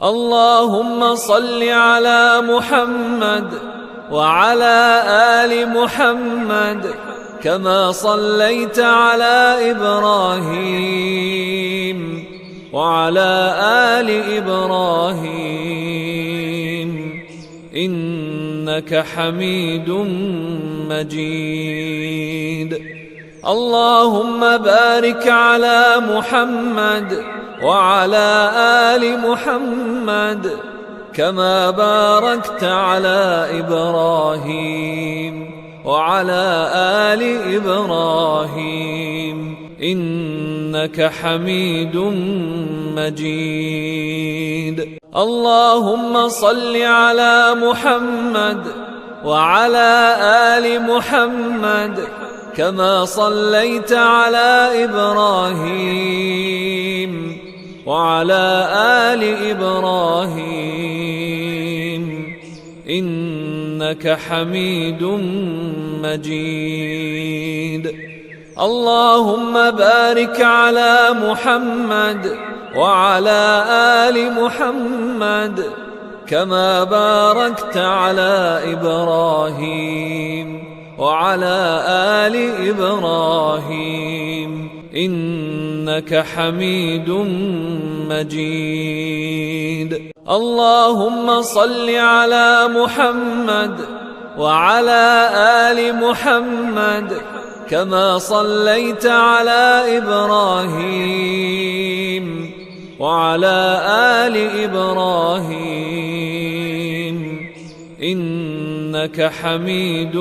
اللهم صل على محمد وعلى آل محمد كما صليت على إبراهيم وعلى آل إبراهيم إنك حميد مجيد. اللهم بارك على محمد وعلى آل محمد كما باركت على إبراهيم وعلى آل إبراهيم إنك حميد مجيد. اللهم صل على محمد وعلى آل محمد كما صليت على إبراهيم وعلى آل إبراهيم إنك حميد مجيد. اللهم بارك على محمد وعلى آل محمد كما باركت على إبراهيم وعلى آل إبراهيم إنك حميد مجيد. اللهم صل على محمد وعلى آل محمد كما صليت على إبراهيم وعلى آل إبراهيم إنك حميد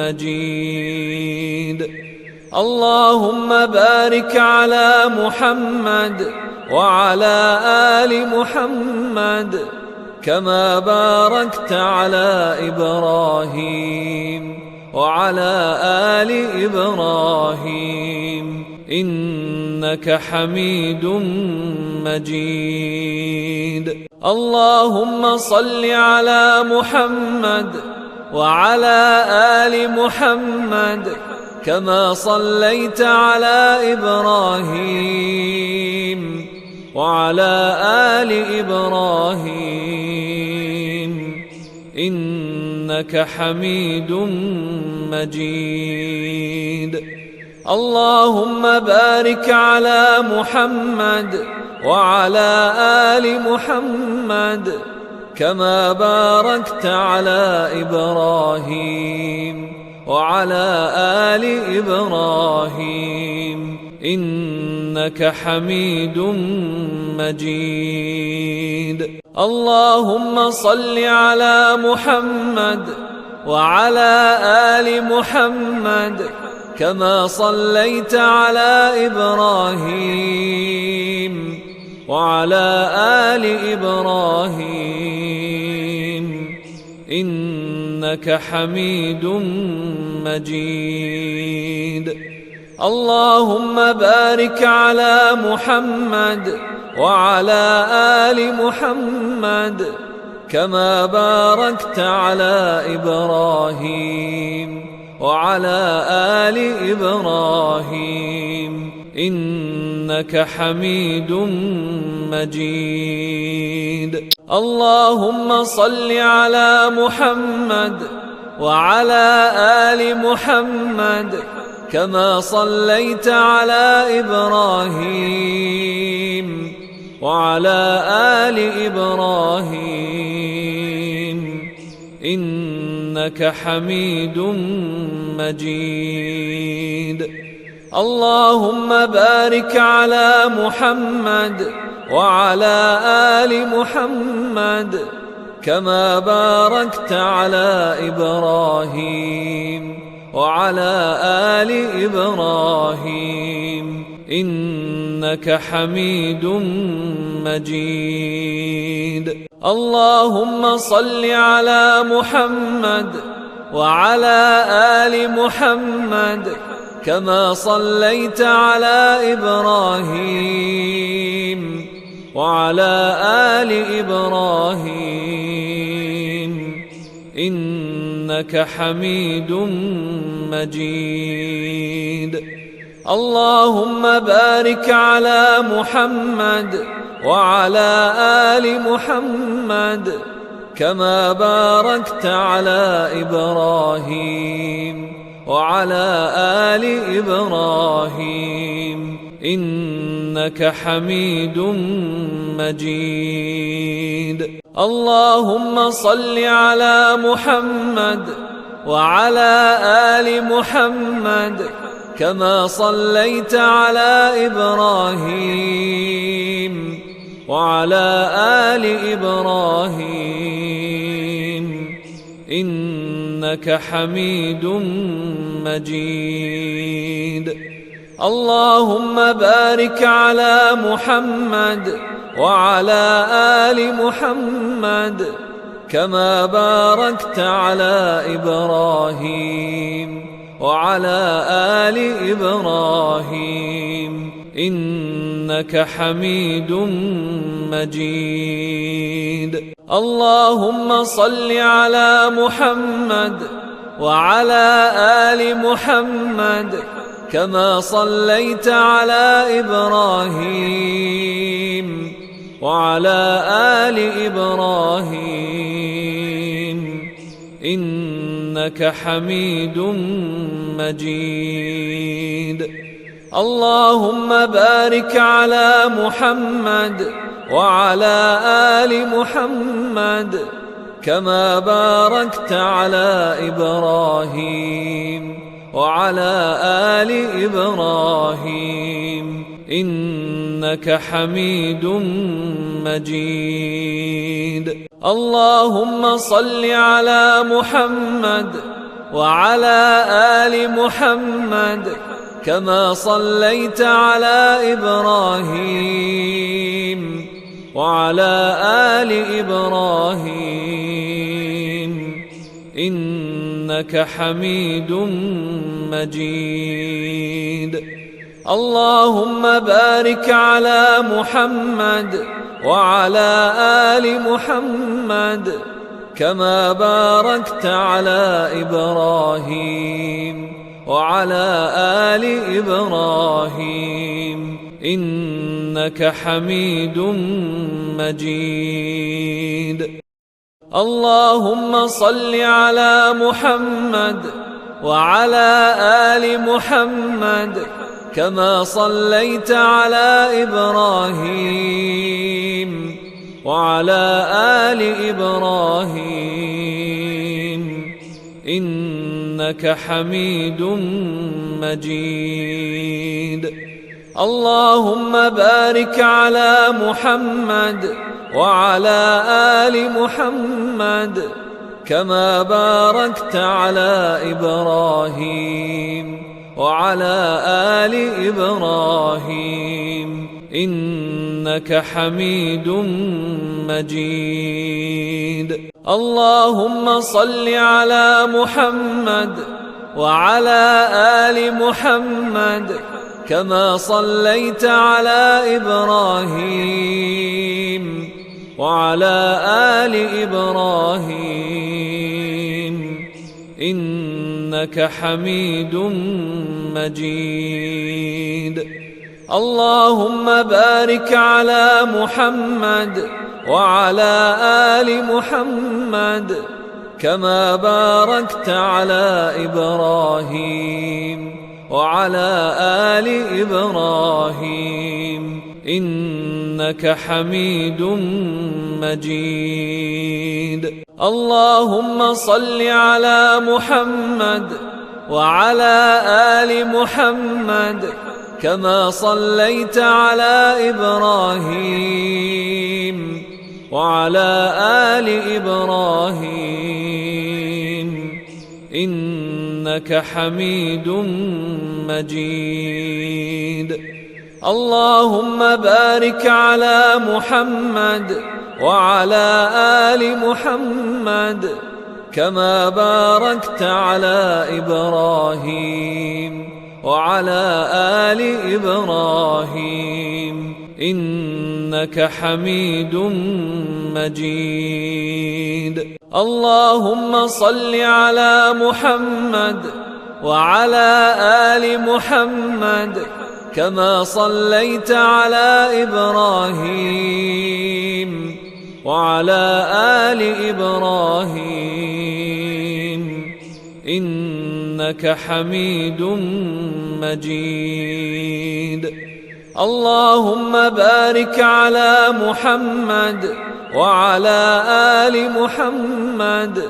مجيد. اللهم بارك على محمد وعلى آل محمد كما باركت على إبراهيم وعلى آل إبراهيم إنك حميد مجيد. اللهم صل على محمد وعلى آل محمد كما صليت على إبراهيم وعلى آل إبراهيم إنك حميد مجيد. اللهم بارك على محمد وعلى آل محمد كما باركت على إبراهيم وعلى آل إبراهيم إنك حميد مجيد. اللهم صل على محمد وعلى آل محمد كما صليت على إبراهيم وعلى آل إبراهيم إنك حميد مجيد. اللهم بارك على محمد وعلى آل محمد كما باركت على إبراهيم وعلى آل إبراهيم إنك حميد مجيد. اللهم صل على محمد وعلى آل محمد كما صليت على إبراهيم وعلى آل إبراهيم إنك حميد مجيد. اللهم بارك على محمد وعلى آل محمد كما باركت على إبراهيم وعلى آل إبراهيم إنك حميد مجيد. اللهم صل على محمد وعلى آل محمد كما صليت على إبراهيم وعلى آل إبراهيم إنك حميد مجيد. اللهم بارك على محمد وعلى آل محمد كما باركت على إبراهيم وعلى آل إبراهيم إنك حميد مجيد. اللهم صل على محمد وعلى آل محمد كما صليت على إبراهيم وعلى آل إبراهيم إنك حميد مجيد. اللهم بارك على محمد وعلى آل محمد كما باركت على إبراهيم وعلى آل إبراهيم إنك حميد مجيد. اللهم صل على محمد وعلى آل محمد كما صليت على إبراهيم وعلى آل إبراهيم إنك حميد مجيد. اللهم بارك على محمد وعلى آل محمد كما باركت على إبراهيم وعلى آل إبراهيم إنك حميد مجيد. اللهم صل على محمد وعلى آل محمد كما صليت على إبراهيم وعلى آل إبراهيم إنك حميد مجيد. اللهم بارك على محمد وعلى آل محمد كما باركت على إبراهيم وعلى آل إبراهيم إنك حميد مجيد. اللهم صل على محمد وعلى آل محمد كما صليت على إبراهيم وعلى آل إبراهيم إنك حميد مجيد. اللهم بارك على محمد وعلى آل محمد كما باركت على إبراهيم وعلى آل إبراهيم إنك حميد مجيد. اللهم صل على محمد وعلى آل محمد كما صليت على إبراهيم وعلى آل إبراهيم إنك حميد مجيد. اللهم بارك على محمد وعلى آل محمد كما باركت على إبراهيم وعلى آل إبراهيم إنك حميد مجيد. اللهم صل على محمد وعلى آل محمد كما صليت على إبراهيم وعلى آل إبراهيم إنك حميد مجيد. اللهم بارك على محمد وعلى آل محمد كما باركت على إبراهيم وعلى آل إبراهيم إنك حميد مجيد. اللهم صل على محمد وعلى آل محمد كما صليت على إبراهيم وعلى آل إبراهيم إنك حميد مجيد. اللهم بارك على محمد وعلى آل محمد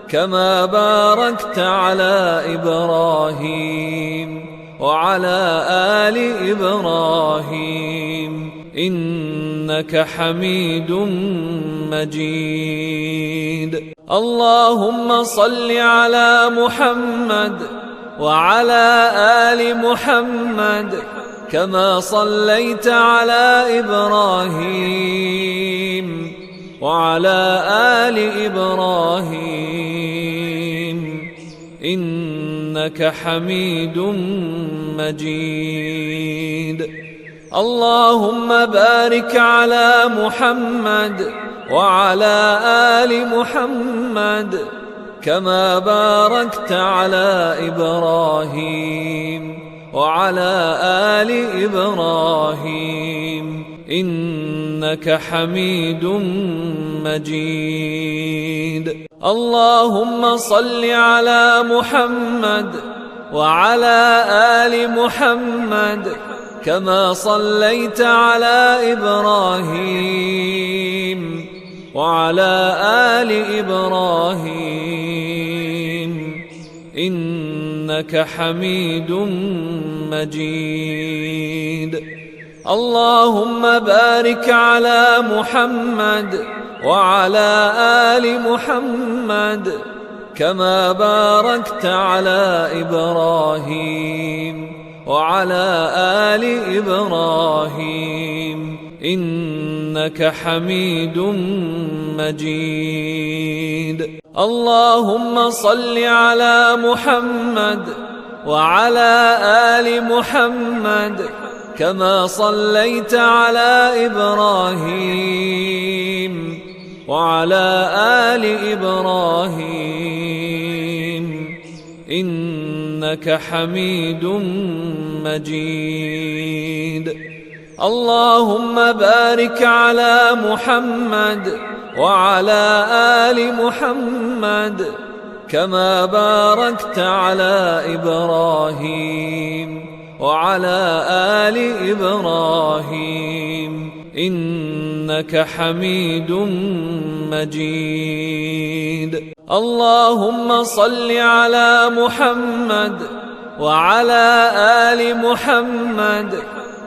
كما باركت على إبراهيم وعلى آل إبراهيم إنك حميد مجيد. اللهم صل على محمد وعلى آل محمد كما صليت على إبراهيم وعلى آل إبراهيم إنك حميد مجيد. اللهم بارك على محمد وعلى آل محمد كما باركت على إبراهيم وعلى آل إبراهيم إنك حميد مجيد. اللهم صل على محمد وعلى آل محمد كما صليت على إبراهيم وعلى آل إبراهيم إنك حميد مجيد. اللهم بارك على محمد وعلى آل محمد كما باركت على إبراهيم وعلى آل إبراهيم إنك حميد مجيد. اللهم صل على محمد وعلى آل محمد كما صليت على إبراهيم وعلى آل إبراهيم إنك حميد مجيد. اللهم بارك على محمد وعلى آل محمد كما باركت على إبراهيم وعلى آل إبراهيم إنك حميد مجيد. اللهم صل على محمد وعلى آل محمد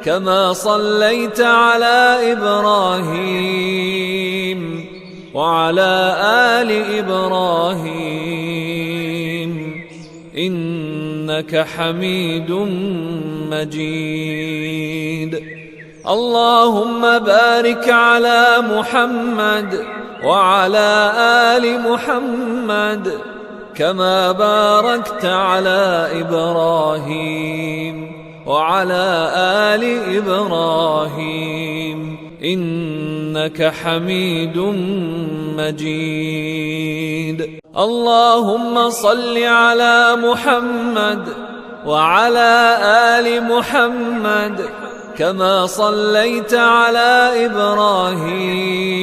كما صليت على إبراهيم وعلى آل إبراهيم إنك حميد مجيد. اللهم بارك على محمد وعلى آل محمد كما باركت على إبراهيم وعلى آل إبراهيم إنك حميد مجيد. اللهم صل على محمد وعلى آل محمد كما صليت على إبراهيم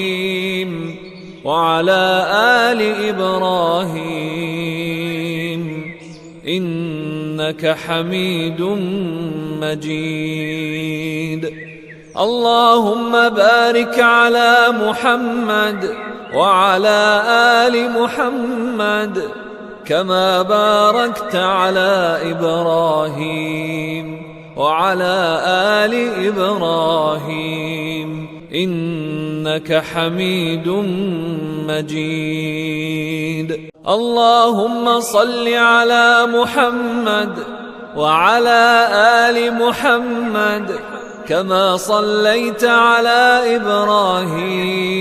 وعلى آل إبراهيم إنك حميد مجيد. اللهم بارك على محمد وعلى آل محمد كما باركت على إبراهيم وعلى آل إبراهيم إنك حميد مجيد. اللهم صل على محمد وعلى آل محمد كما صليت على إبراهيم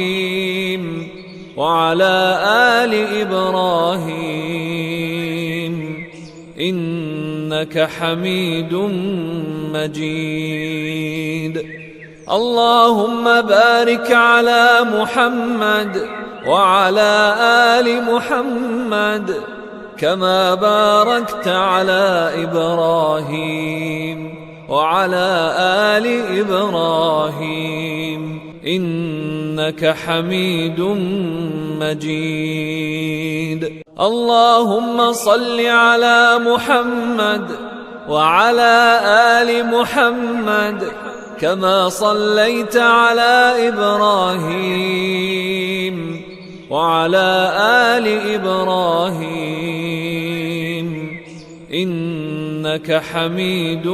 وعلى آل إبراهيم إنك حميد مجيد. اللهم بارك على محمد وعلى آل محمد كما باركت على إبراهيم وعلى آل إبراهيم إنك حميد مجيد. اللهم صل على محمد وعلى آل محمد كما صليت على إبراهيم وعلى آل إبراهيم إنك حميد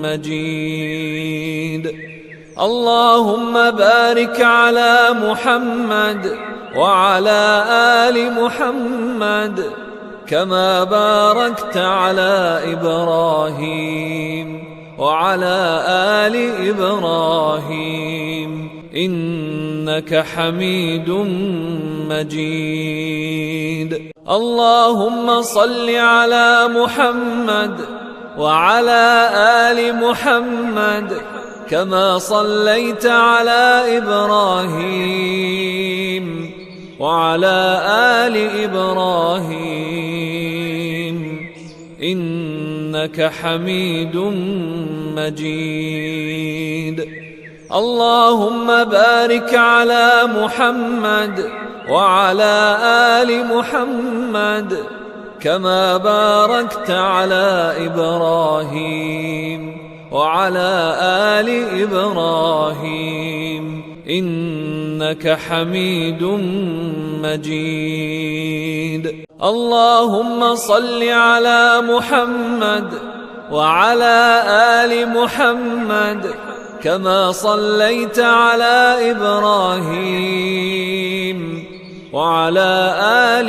مجيد. اللهم بارك على محمد وعلى آل محمد كما باركت على إبراهيم وعلى آل إبراهيم إنك حميد مجيد. اللهم صل على محمد وعلى آل محمد كما صليت على إبراهيم وعلى آل إبراهيم إنك حميد مجيد. اللهم بارك على محمد وعلى آل محمد كما باركت على إبراهيم وعلى آل إبراهيم إنك حميد مجيد. اللهم صل على محمد وعلى آل محمد كما صليت على إبراهيم وعلى آل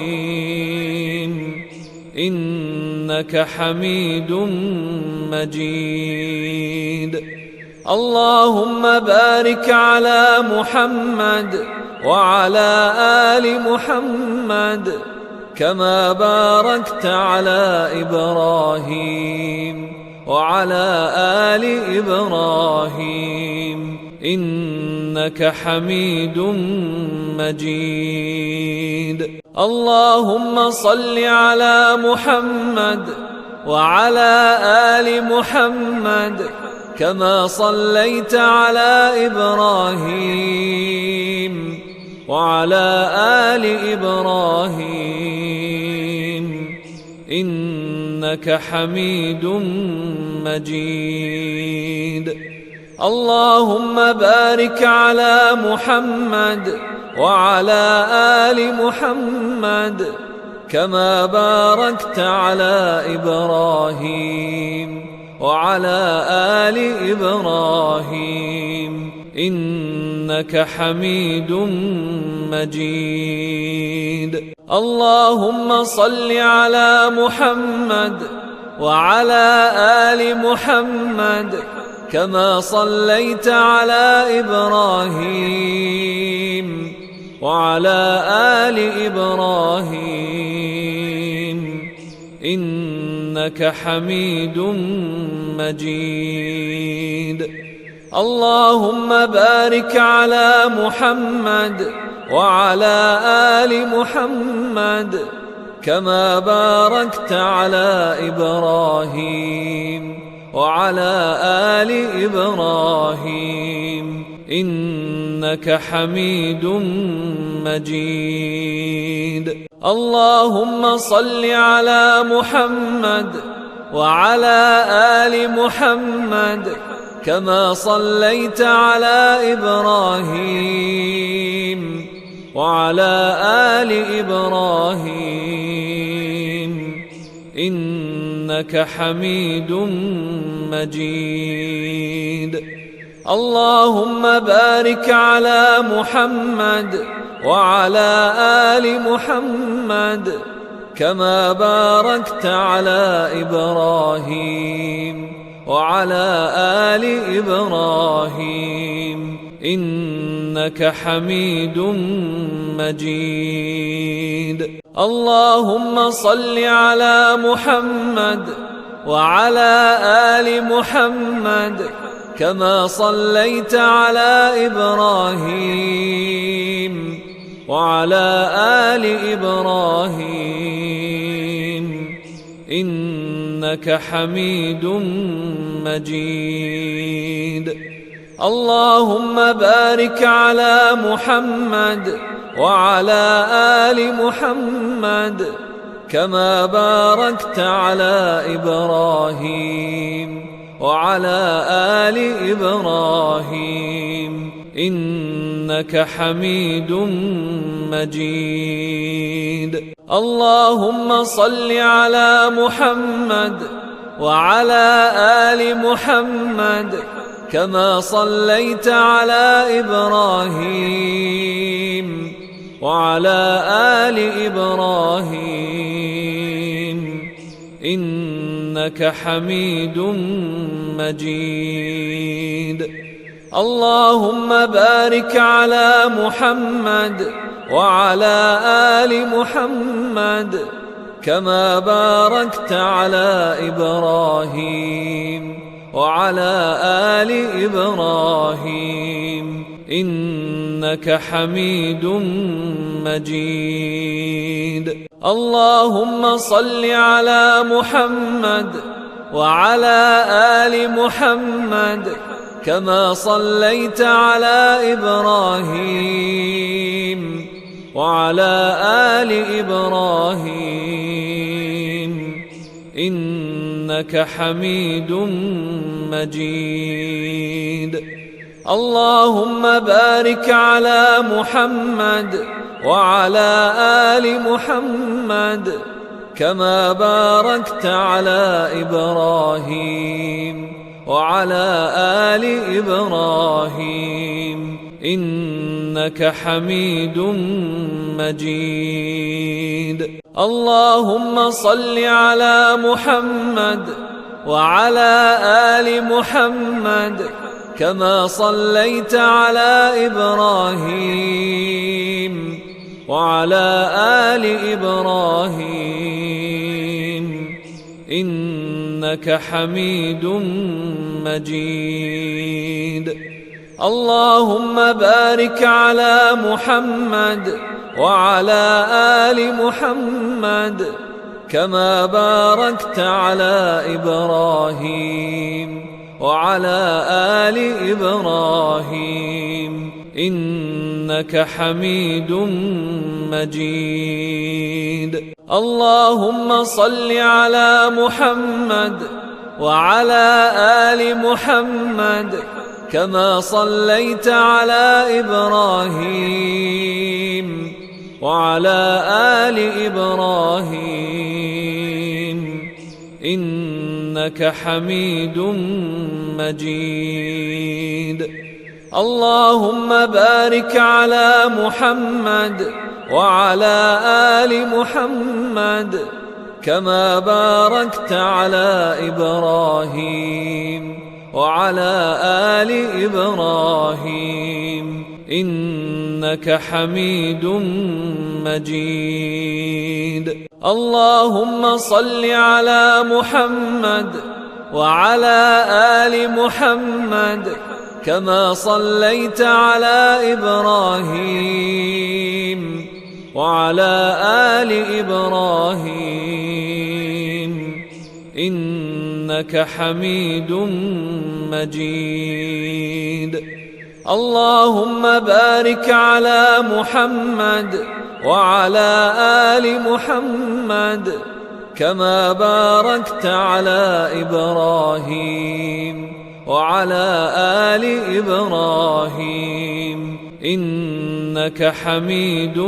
إبراهيم إنك حميد مجيد. اللهم بارك على محمد وعلى آل محمد كما باركت على إبراهيم وعلى آل إبراهيم إنك حميد مجيد. اللهم صل على محمد وعلى آل محمد كما صليت على إبراهيم وعلى آل إبراهيم إنك حميد مجيد. اللهم بارك على محمد وعلى آل محمد كما باركت على إبراهيم وعلى آل إبراهيم إنك حميد مجيد. اللهم صل على محمد وعلى آل محمد كما صليت على إبراهيم وعلى آل إبراهيم إنك حميد مجيد. اللهم بارك على محمد وعلى آل محمد كما باركت على إبراهيم وعلى آل إبراهيم إنك حميد مجيد. اللهم صل على محمد وعلى آل محمد كما صليت على إبراهيم وعلى آل إبراهيم إنك حميد مجيد. اللهم بارك على محمد وعلى آل محمد كما باركت على إبراهيم وعلى آل إبراهيم إنك حميد مجيد. اللهم صل على محمد وعلى آل محمد كما صليت على إبراهيم وعلى آل إبراهيم إنك حميد مجيد. اللهم بارك على محمد وعلى آل محمد كما باركت على إبراهيم وعلى آل إبراهيم إنك حميد مجيد. اللهم صل على محمد وعلى آل محمد كما صليت على إبراهيم وعلى آل إبراهيم إنك حميد مجيد. اللهم بارك على محمد وعلى آل محمد كما باركت على إبراهيم وعلى آل إبراهيم إنك حميد مجيد. اللهم صل على محمد وعلى آل محمد كما صليت على إبراهيم وعلى آل إبراهيم إنك حميد مجيد. اللهم بارك على محمد وعلى آل محمد كما باركت على إبراهيم وعلى آل إبراهيم إنك حميد مجيد. اللهم صل على محمد وعلى آل محمد كما صليت على إبراهيم وعلى آل إبراهيم إنك حميد مجيد. اللهم بارك على محمد وعلى آل محمد كما باركت على إبراهيم وعلى آل إبراهيم إنك حميد مجيد. اللهم صل على محمد وعلى آل محمد كما صليت على إبراهيم وعلى آل إبراهيم إنك حميد مجيد. اللهم بارك على محمد وعلى آل محمد كما باركت على إبراهيم وعلى آل إبراهيم إنك حميد مجيد. اللهم صل على محمد وعلى آل محمد كما صليت على إبراهيم وعلى آل إبراهيم إنك حميد مجيد. اللهم بارك على محمد وعلى آل محمد كما باركت على إبراهيم وعلى آل إبراهيم إنك حميد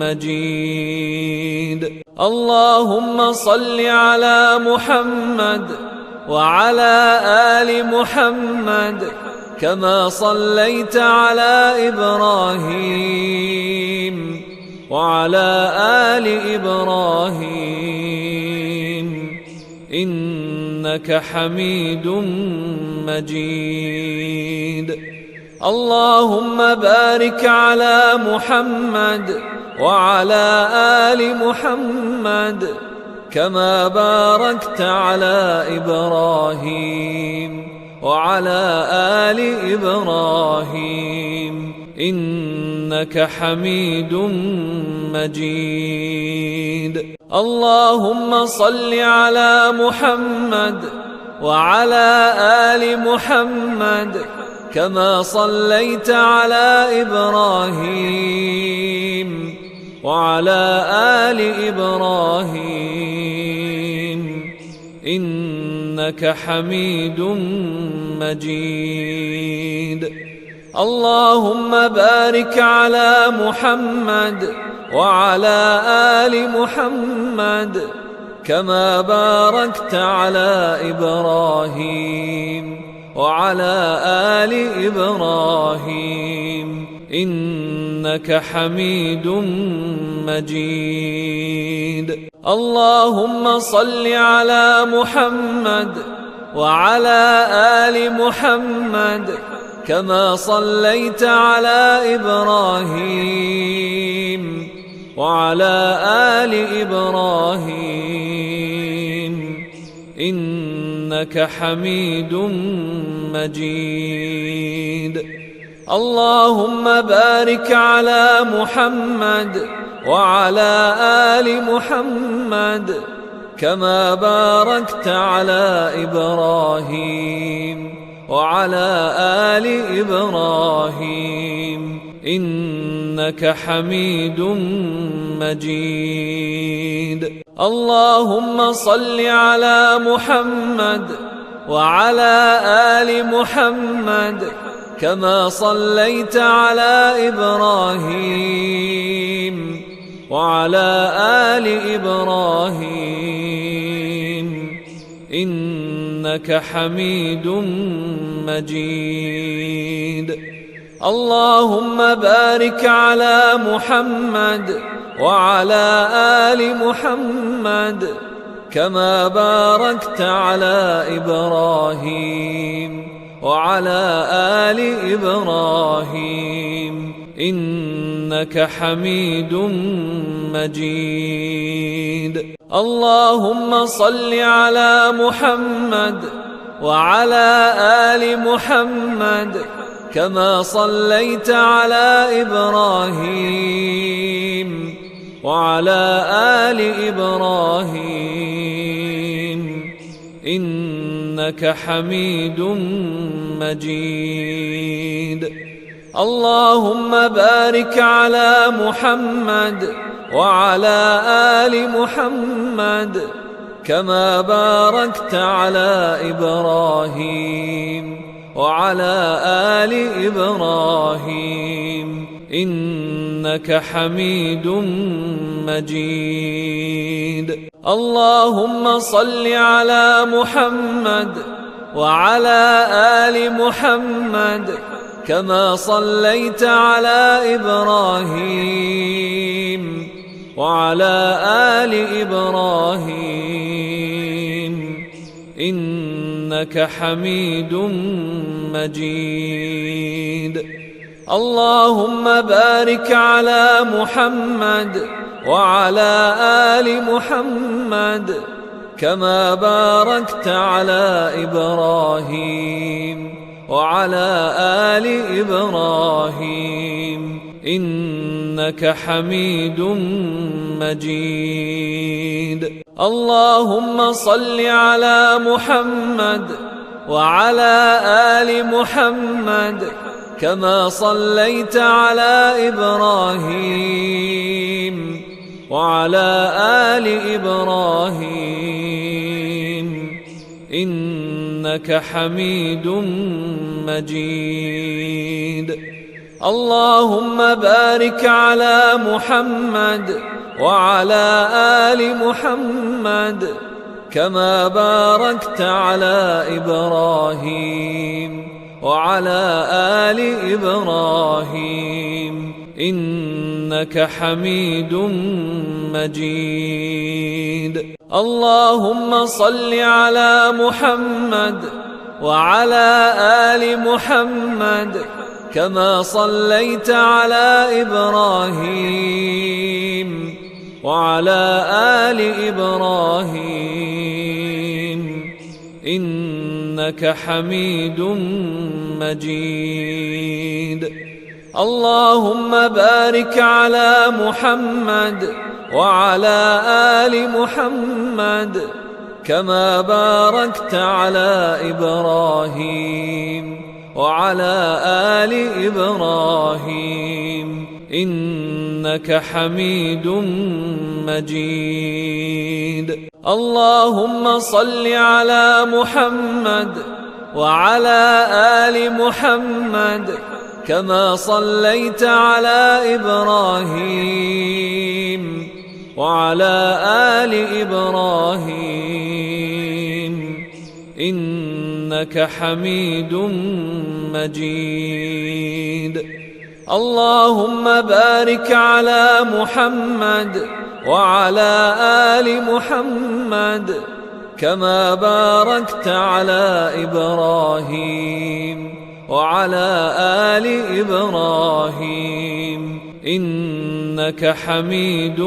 مجيد. اللهم صل على محمد وعلى آل محمد كما صليت على إبراهيم وعلى آل إبراهيم إنك حميد مجيد. اللهم بارك على محمد وعلى آل محمد كما باركت على إبراهيم وعلى آل إبراهيم إنك حميد مجيد. اللهم صل على محمد وعلى آل محمد كما صليت على إبراهيم وعلى آل إبراهيم إنك حميد مجيد. اللهم بارك على محمد وعلى آل محمد كما باركت على إبراهيم وعلى آل إبراهيم إنك حميد مجيد. اللهم صل على محمد وعلى آل محمد كما صليت على إبراهيم وعلى آل إبراهيم إنك حميد مجيد. اللهم بارك على محمد وعلى آل محمد كما باركت على إبراهيم وعلى آل إبراهيم إنك حميد مجيد. اللهم صل على محمد وعلى آل محمد كما صليت على إبراهيم وعلى آل إبراهيم إنك حميد مجيد. اللهم بارك على محمد وعلى آل محمد كما باركت على إبراهيم وعلى آل إبراهيم إنك حميد مجيد. اللهم صل على محمد وعلى آل محمد كما صليت على إبراهيم وعلى آل إبراهيم إنك حميد مجيد. اللهم بارك على محمد وعلى آل محمد كما باركت على إبراهيم وعلى آل إبراهيم إنك حميد مجيد. اللهم صل على محمد وعلى آل محمد كما صليت على إبراهيم وعلى آل إبراهيم إنك حميد مجيد. اللهم بارك على محمد وعلى آل محمد كما باركت على إبراهيم وعلى آل إبراهيم إنك حميد مجيد. اللهم صل على محمد وعلى آل محمد كما صليت على إبراهيم وعلى آل إبراهيم إنك حميد مجيد. اللهم بارك على محمد وعلى آل محمد كما باركت على إبراهيم وعلى آل إبراهيم إنك حميد مجيد. اللهم صل على محمد وعلى آل محمد كما صليت على إبراهيم وعلى آل إبراهيم إنك حميد مجيد. اللهم بارك على محمد وعلى آل محمد كما باركت على إبراهيم وعلى آل إبراهيم إنك حميد مجيد. اللهم صل على محمد وعلى آل محمد كما صليت على إبراهيم وعلى آل إبراهيم إنك حميد مجيد. اللهم بارك على محمد وعلى آل محمد كما باركت على إبراهيم وعلى آل إبراهيم إنك حميد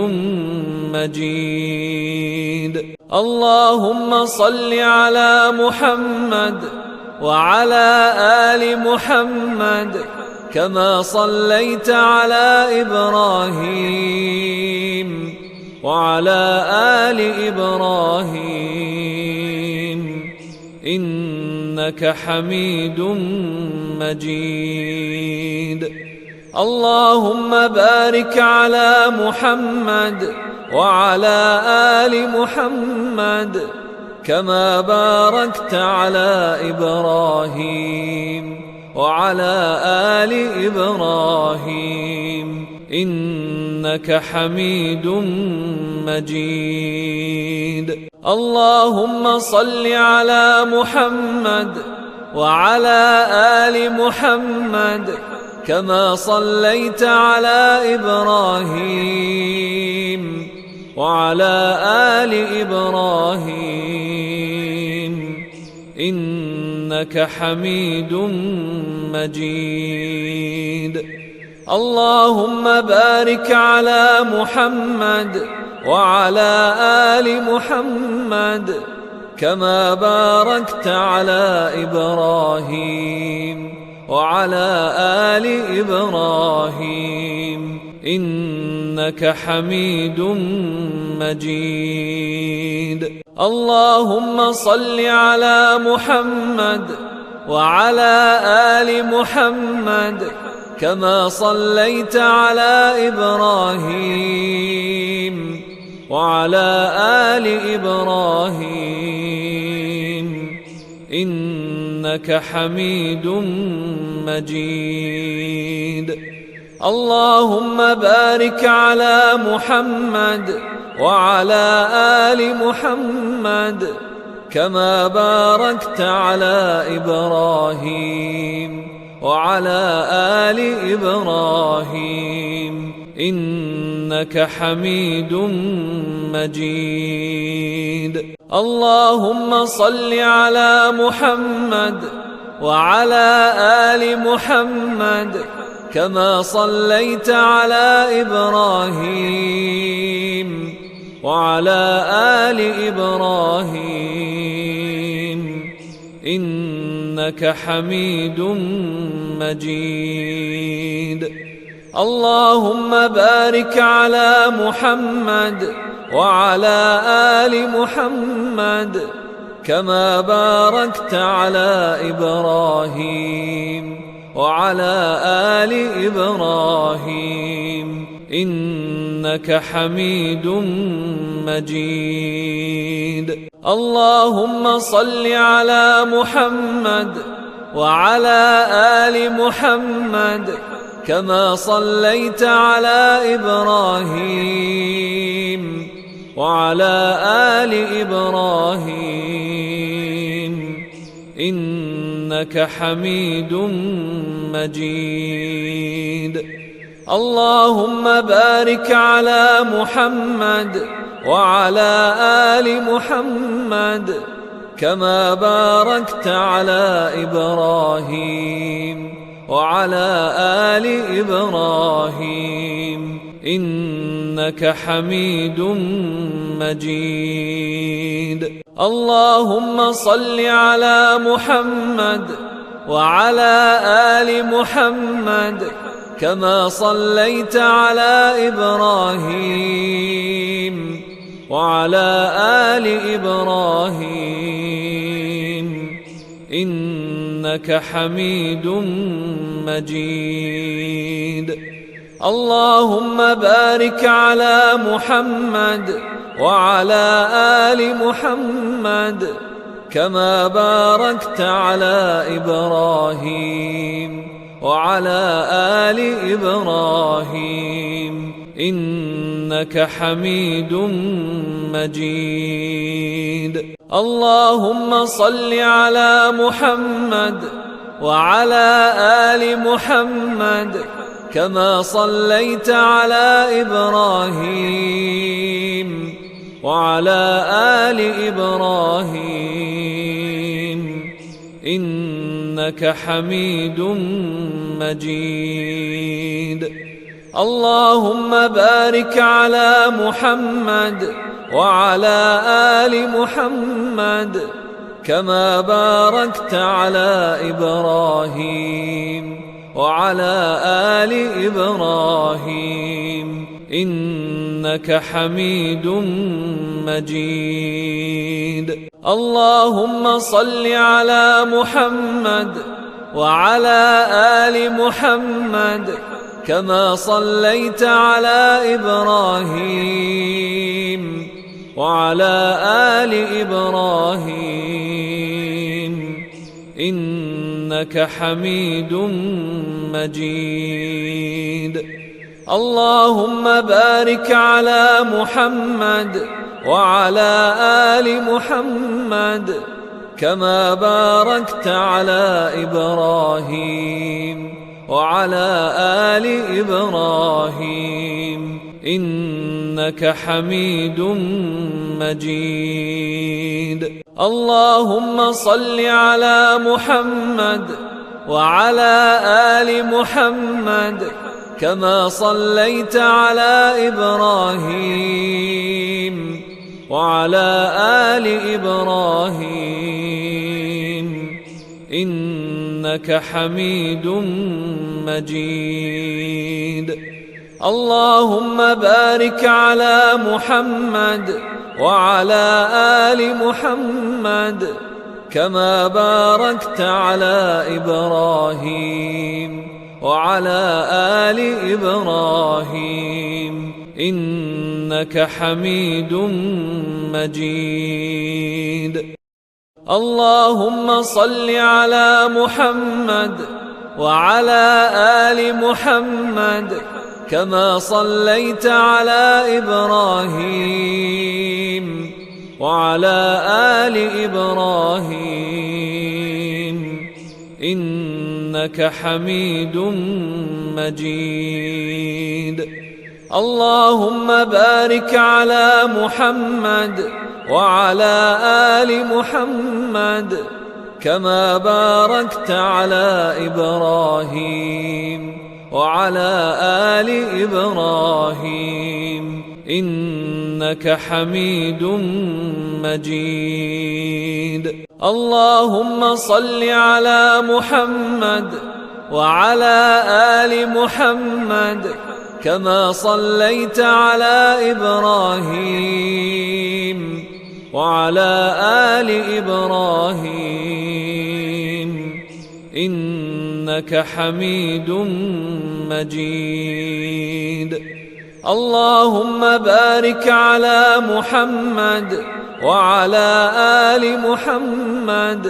مجيد. اللهم صل على محمد وعلى آل محمد كما صليت على إبراهيم وعلى آل إبراهيم إنك حميد مجيد. اللهم بارك على محمد وعلى آل محمد كما باركت على إبراهيم وعلى آل إبراهيم إنك حميد مجيد. اللهم صل على محمد وعلى آل محمد كما صليت على إبراهيم وعلى آل إبراهيم إنك حميد مجيد. اللهم بارك على محمد وعلى آل محمد كما باركت على إبراهيم وعلى آل إبراهيم إنك حميد مجيد. اللهم صل على محمد وعلى آل محمد كما صليت على إبراهيم وعلى آل إبراهيم إنك حميد مجيد. اللهم بارك على محمد وعلى آل محمد كما باركت على إبراهيم وعلى آل إبراهيم إنك حميد مجيد. اللهم صل على محمد وعلى آل محمد كما صليت على إبراهيم وعلى آل إبراهيم إنك حميد مجيد. اللهم بارك على محمد وعلى آل محمد كما باركت على إبراهيم وعلى آل إبراهيم إنك حميد مجيد. اللهم صل على محمد وعلى آل محمد كما صليت على إبراهيم وعلى آل إبراهيم إنك حميد مجيد. اللهم بارك على محمد وعلى آل محمد كما باركت على إبراهيم وعلى آل إبراهيم إنك حميد مجيد. اللهم صل على محمد وعلى آل محمد كما صليت على إبراهيم وعلى آل إبراهيم إنك حميد مجيد. اللهم بارك على محمد وعلى آل محمد كما باركت على إبراهيم وعلى آل إبراهيم إنك حميد مجيد. اللهم صل على محمد وعلى آل محمد كما صليت على إبراهيم وعلى آل إبراهيم إنك حميد مجيد. اللهم بارك على محمد وعلى آل محمد كما باركت على إبراهيم وعلى آل إبراهيم إنك حميد مجيد. اللهم صل على محمد وعلى آل محمد كما صليت على إبراهيم وعلى آل إبراهيم إنك حميد مجيد. اللهم بارك على محمد وعلى آل محمد كما باركت على إبراهيم وعلى آل إبراهيم إنك حميد مجيد. اللهم صل على محمد وعلى آل محمد كما صليت على إبراهيم وعلى آل إبراهيم إنك حميد مجيد. اللهم بارك على محمد وعلى آل محمد كما باركت على إبراهيم وعلى آل إبراهيم إنك حميد مجيد. اللهم صل على محمد وعلى آل محمد كما صليت على إبراهيم وعلى آل إبراهيم إنك حميد مجيد. اللهم بارك على محمد وعلى آل محمد كما باركت على إبراهيم وعلى آل إبراهيم إنك حميد مجيد. اللهم صل على محمد وعلى آل محمد كما صليت على إبراهيم وعلى آل إبراهيم إنك حميد مجيد. اللهم بارك على محمد وعلى آل محمد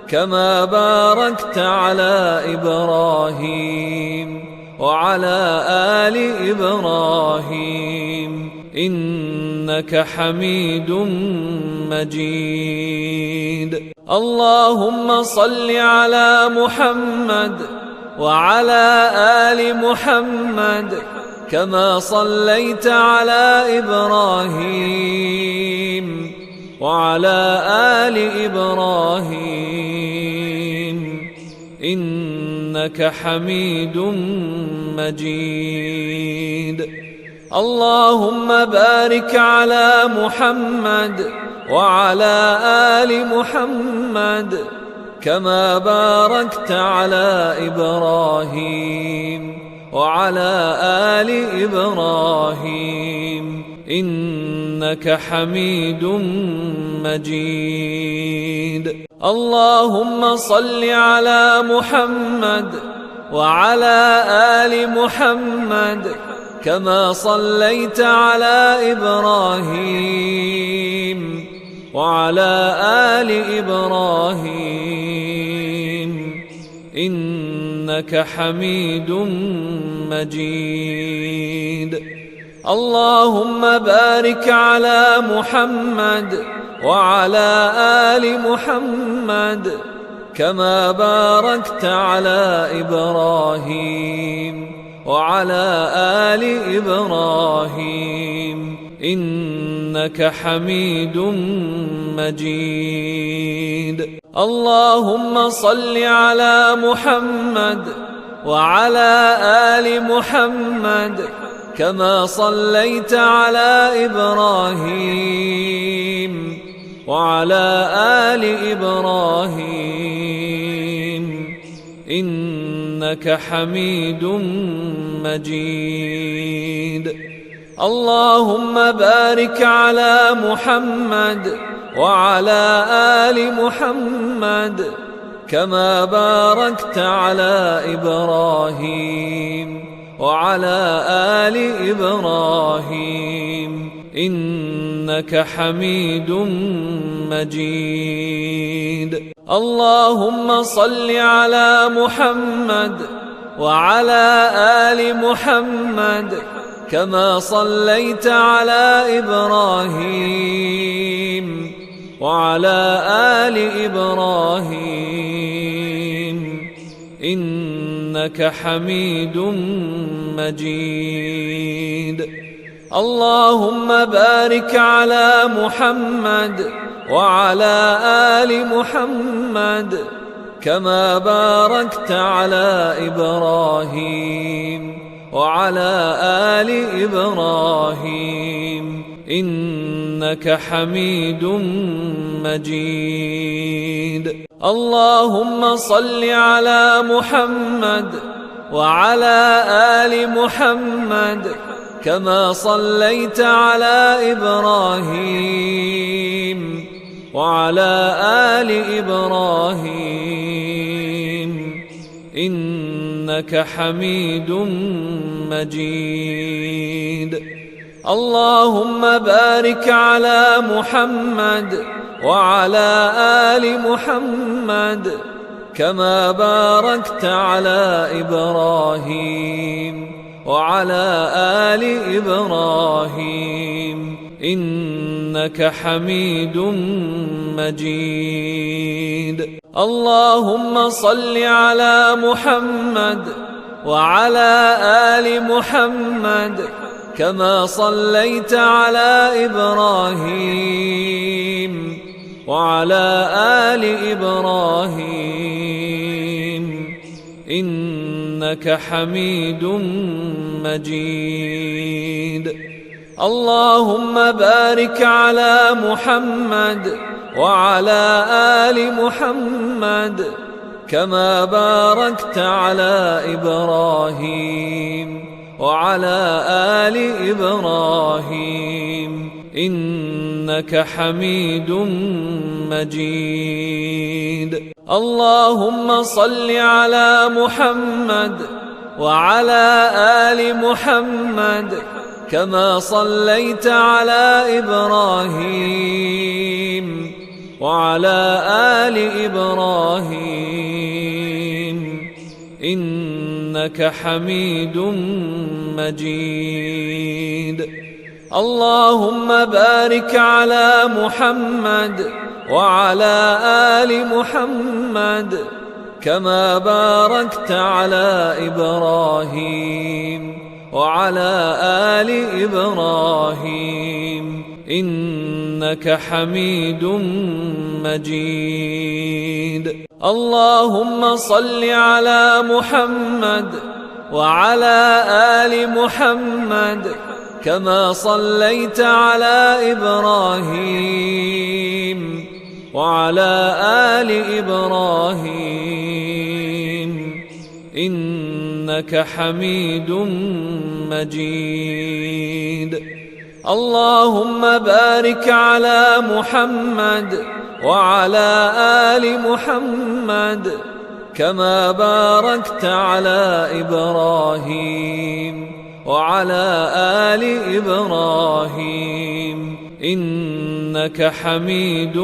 كما باركت على إبراهيم وعلى آل إبراهيم إنك حميد مجيد. اللهم صل على محمد وعلى آل محمد كما صليت على إبراهيم وعلى آل إبراهيم إنك حميد مجيد. اللهم بارك على محمد وعلى آل محمد كما باركت على إبراهيم وعلى آل إبراهيم إنك حميد مجيد. اللهم صل على محمد وعلى آل محمد كما صليت على إبراهيم وعلى آل إبراهيم إنك حميد مجيد. اللهم بارك على محمد وعلى آل محمد كما باركت على إبراهيم وعلى آل إبراهيم إنك حميد مجيد. اللهم صل على محمد وعلى آل محمد كما صليت على إبراهيم وعلى آل إبراهيم إنك حميد مجيد. اللهم بارك على محمد وعلى آل محمد كما باركت على إبراهيم وعلى آل إبراهيم إنك حميد مجيد. اللهم صل على محمد وعلى آل محمد كما صليت على إبراهيم وعلى آل إبراهيم إنك حميد مجيد. اللهم بارك على محمد وعلى آل محمد كما باركت على إبراهيم وعلى آل إبراهيم إنك حميد مجيد. اللهم صل على محمد وعلى آل محمد كما صليت على إبراهيم وعلى آل إبراهيم إنك حميد مجيد. اللهم بارك على محمد وعلى آل محمد كما باركت على إبراهيم وعلى آل إبراهيم إنك حميد مجيد. اللهم صل على محمد وعلى آل محمد كما صليت على إبراهيم وعلى آل إبراهيم إنك حميد مجيد. اللهم بارك على محمد وعلى آل محمد كما باركت على إبراهيم وعلى آل إبراهيم إنك حميد مجيد. اللهم صل على محمد وعلى آل محمد كما صليت على إبراهيم وعلى آل إبراهيم إنك حميد مجيد. اللهم بارك على محمد وعلى آل محمد كما باركت على إبراهيم وعلى آل إبراهيم إنك حميد مجيد. اللهم صل على محمد وعلى آل محمد كما صليت على إبراهيم وعلى آل إبراهيم إنك حميد مجيد. اللهم بارك على محمد وعلى آل محمد كما باركت على إبراهيم وعلى آل إبراهيم إنك حميد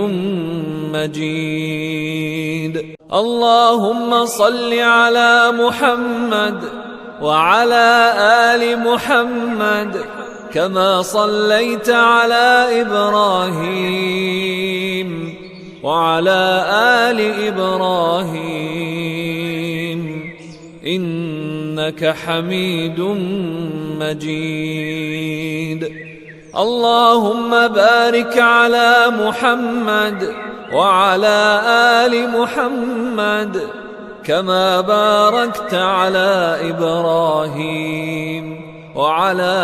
مجيد. اللهم صل على محمد وعلى آل محمد كما صليت على إبراهيم وعلى آل إبراهيم إنك حميد مجيد. اللهم بارك على محمد وعلى آل محمد كما باركت على إبراهيم وعلى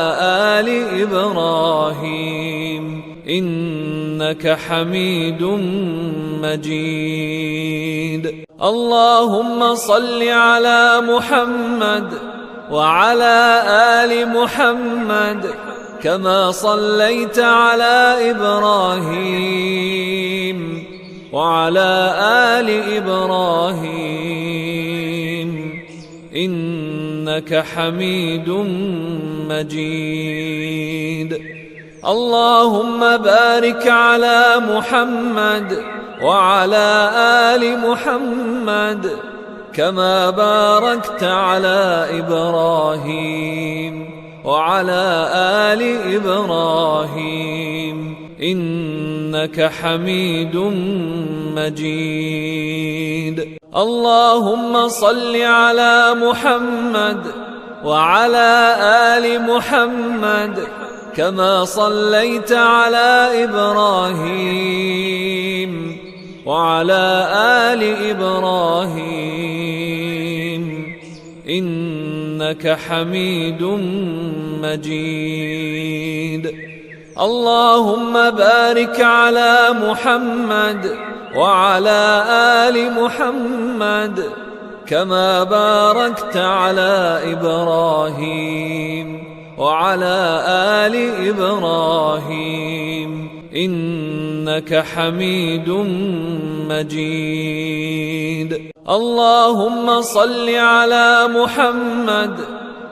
آل إبراهيم إنك حميد مجيد. اللهم صل على محمد وعلى آل محمد كما صليت على إبراهيم وعلى آل إبراهيم إنك حميد مجيد. اللهم بارك على محمد وعلى آل محمد كما باركت على إبراهيم وعلى آل إبراهيم إنك حميد مجيد. اللهم صل على محمد وعلى آل محمد كما صليت على إبراهيم وعلى آل إبراهيم إنك حميد مجيد. اللهم بارك على محمد وعلى آل محمد كما باركت على إبراهيم وعلى آل إبراهيم إنك حميد مجيد. اللهم صل على محمد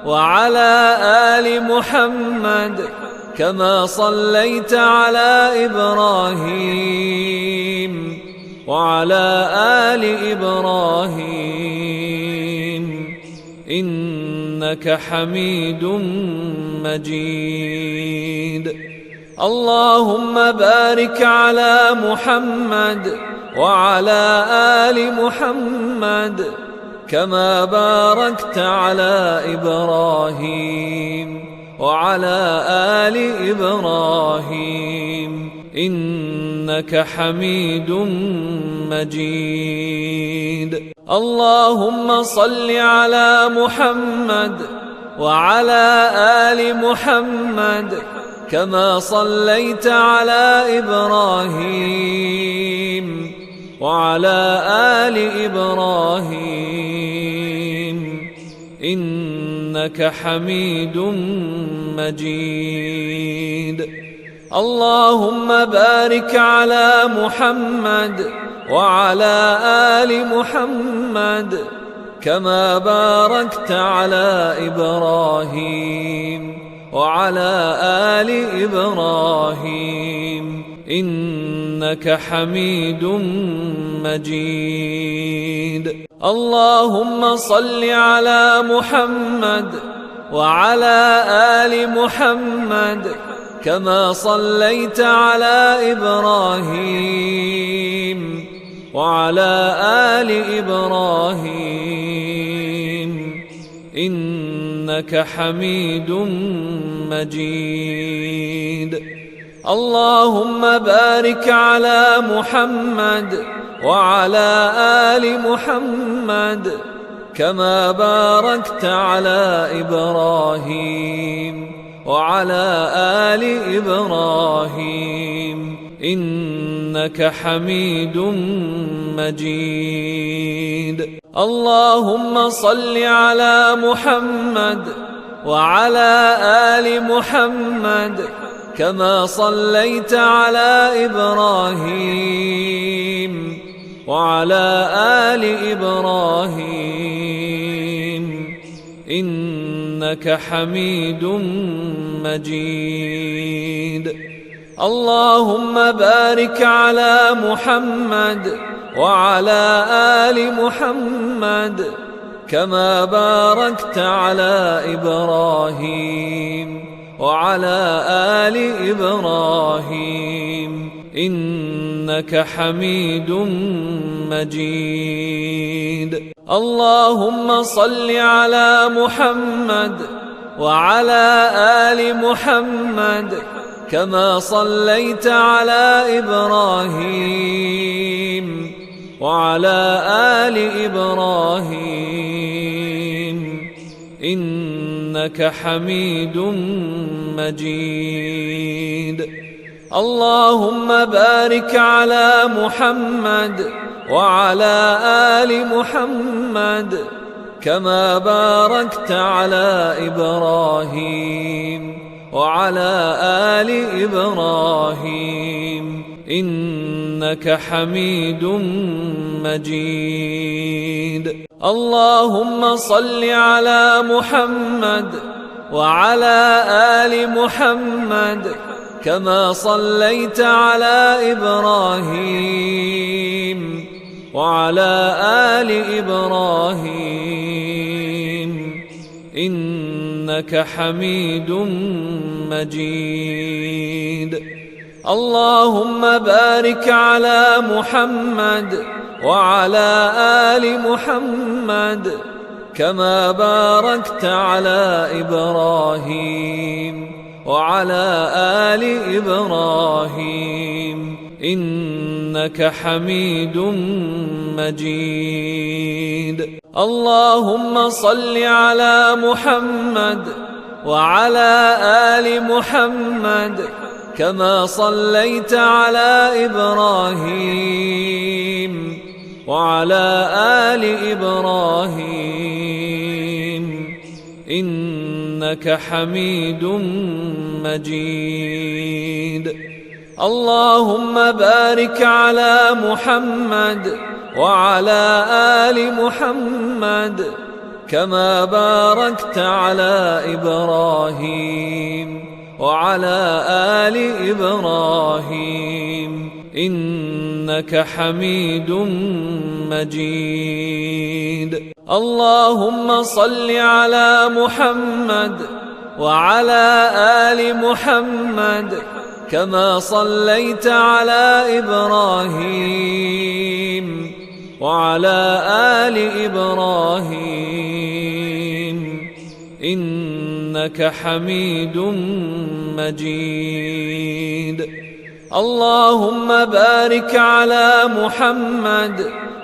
وعلى آل محمد كما صليت على إبراهيم وعلى آل إبراهيم إنك حميد مجيد. اللهم بارك على محمد وعلى آل محمد كما باركت على إبراهيم وعلى آل إبراهيم إنك حميد مجيد. اللهم صل على محمد وعلى آل محمد كما صليت على إبراهيم وعلى آل إبراهيم إنك حميد مجيد. اللهم بارك على محمد وعلى آل محمد كما باركت على إبراهيم وعلى آل إبراهيم إنك حميد مجيد. اللهم صل على محمد وعلى آل محمد كما صليت على إبراهيم وعلى آل إبراهيم إنك حميد مجيد. اللهم بارك على محمد وعلى آل محمد كما باركت على إبراهيم وعلى آل إبراهيم إنك حميد مجيد. اللهم صل على محمد وعلى آل محمد كما صليت على إبراهيم وعلى آل إبراهيم إنك حميد مجيد. اللهم بارك على محمد وعلى آل محمد كما باركت على إبراهيم وعلى آل إبراهيم إنك حميد مجيد. اللهم صل على محمد وعلى آل محمد كما صليت على إبراهيم وعلى آل إبراهيم إنك حميد مجيد. اللهم بارك على محمد وعلى آل محمد كما باركت على إبراهيم وعلى آل إبراهيم إنك حميد مجيد. اللهم صل على محمد وعلى آل محمد كما صليت على إبراهيم وعلى آل إبراهيم إنك حميد مجيد. اللهم بارك على محمد وعلى آل محمد كما باركت على إبراهيم وعلى آل إبراهيم إنك حميد مجيد. اللهم صل على محمد وعلى آل محمد كما صليت على إبراهيم وعلى آل إبراهيم إنك حميد مجيد. اللهم بارك على محمد وعلى آل محمد كما باركت على إبراهيم وعلى آل إبراهيم إنك حميد مجيد. اللهم صل على محمد وعلى آل محمد كما صليت على إبراهيم وعلى آل إبراهيم إنك حميد مجيد. اللهم بارك على محمد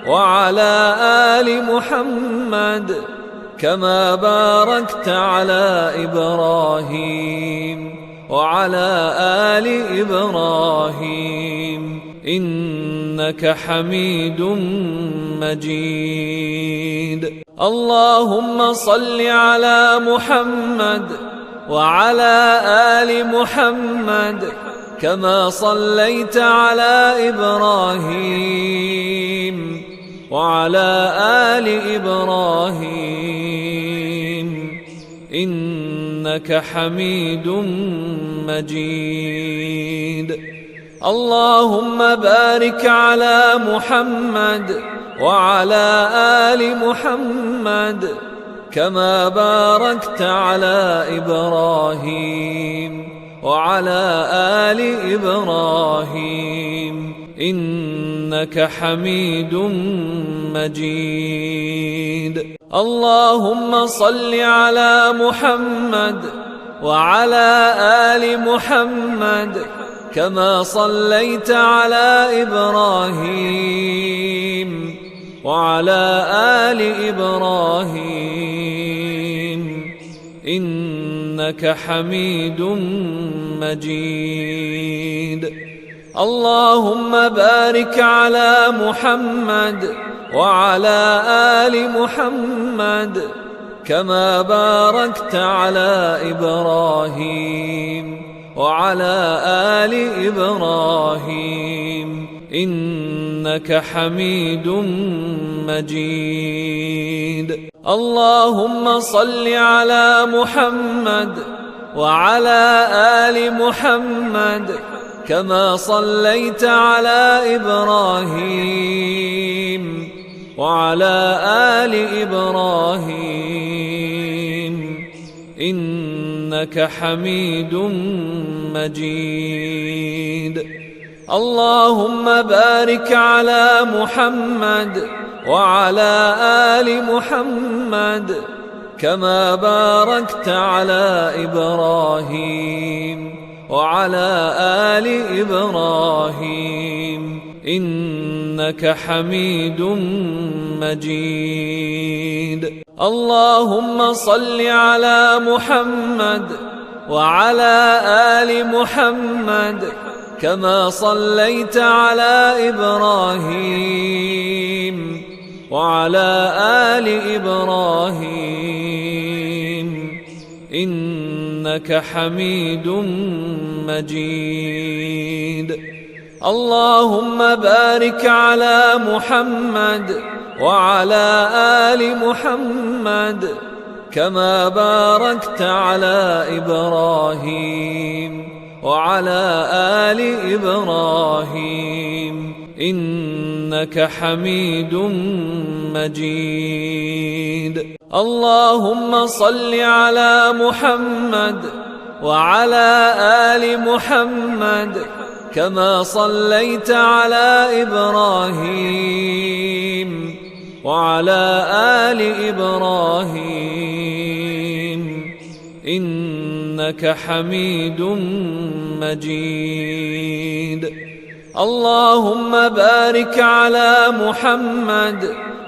وعلى آل محمد كما باركت على إبراهيم وعلى آل إبراهيم إنك حميد مجيد. اللهم صل على محمد وعلى آل محمد كما صليت على إبراهيم وعلى آل إبراهيم إنك حميد مجيد. اللهم بارك على محمد وعلى آل محمد كما باركت على إبراهيم وعلى آل إبراهيم إنك حميد مجيد. اللهم صل على محمد وعلى آل محمد كما صليت على إبراهيم وعلى آل إبراهيم إنك حميد مجيد. اللهم بارك على محمد وعلى آل محمد كما باركت على إبراهيم وعلى آل إبراهيم إنك حميد مجيد. اللهم صل على محمد وعلى آل محمد كما صليت على إبراهيم وعلى آل إبراهيم إنك حميد مجيد. اللهم بارك على محمد وعلى آل محمد كما باركت على إبراهيم وعلى آل إبراهيم إنك حميد مجيد. اللهم صل على محمد وعلى آل محمد كما صليت على إبراهيم وعلى آل إبراهيم إنك حميد مجيد. اللهم بارك على محمد وعلى آل محمد كما باركت على إبراهيم وعلى آل إبراهيم إنك حميد مجيد. اللهم صل على محمد وعلى آل محمد كما صليت على إبراهيم وعلى آل إبراهيم إنك حميد مجيد. اللهم بارك على محمد